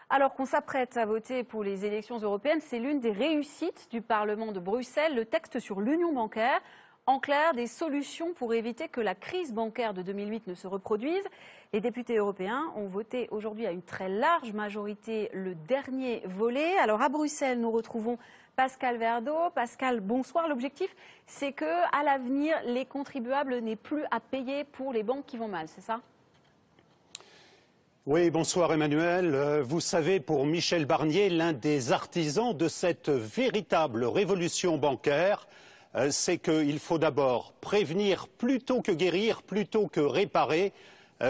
Alors qu'on s'apprête à voter pour les élections européennes, c'est l'une des réussites du Parlement de Bruxelles, le texte sur l'union bancaire. En clair, des solutions pour éviter que la crise bancaire de 2008 ne se reproduise. Les députés européens ont voté aujourd'hui à une très large majorité le dernier volet. Alors à Bruxelles, nous retrouvons Pascal Verdeau. Pascal, bonsoir. L'objectif, c'est qu'à l'avenir, les contribuables n'aient plus à payer pour les banques qui vont mal, c'est ça ? Oui, bonsoir Emmanuel. Vous savez, pour Michel Barnier, l'un des artisans de cette véritable révolution bancaire, c'est qu'il faut d'abord prévenir plutôt que guérir, plutôt que réparer.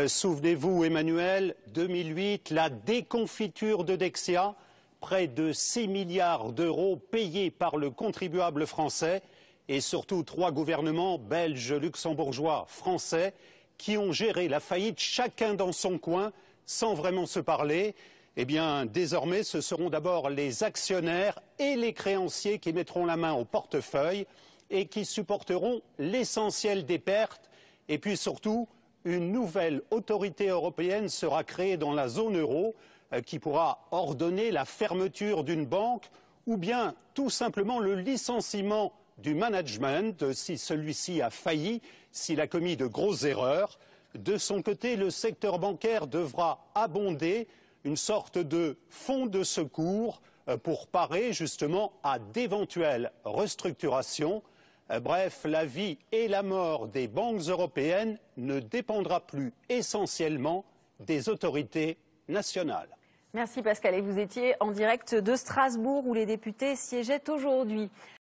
Souvenez-vous, Emmanuel, 2008, la déconfiture de Dexia, près de 6 milliards d'euros payés par le contribuable français et surtout 3 gouvernements belges, luxembourgeois, français qui ont géré la faillite chacun dans son coin sans vraiment se parler. Eh bien, désormais, ce seront d'abord les actionnaires et les créanciers qui mettront la main au portefeuille et qui supporteront l'essentiel des pertes. Et puis surtout, une nouvelle autorité européenne sera créée dans la zone euro qui pourra ordonner la fermeture d'une banque ou bien tout simplement le licenciement du management si celui-ci a failli, s'il a commis de grosses erreurs. De son côté, le secteur bancaire devra abonder une sorte de fonds de secours pour parer justement à d'éventuelles restructurations. Bref, la vie et la mort des banques européennes ne dépendra plus essentiellement des autorités nationales. Merci Pascal. Et vous étiez en direct de Strasbourg où les députés siégeaient aujourd'hui.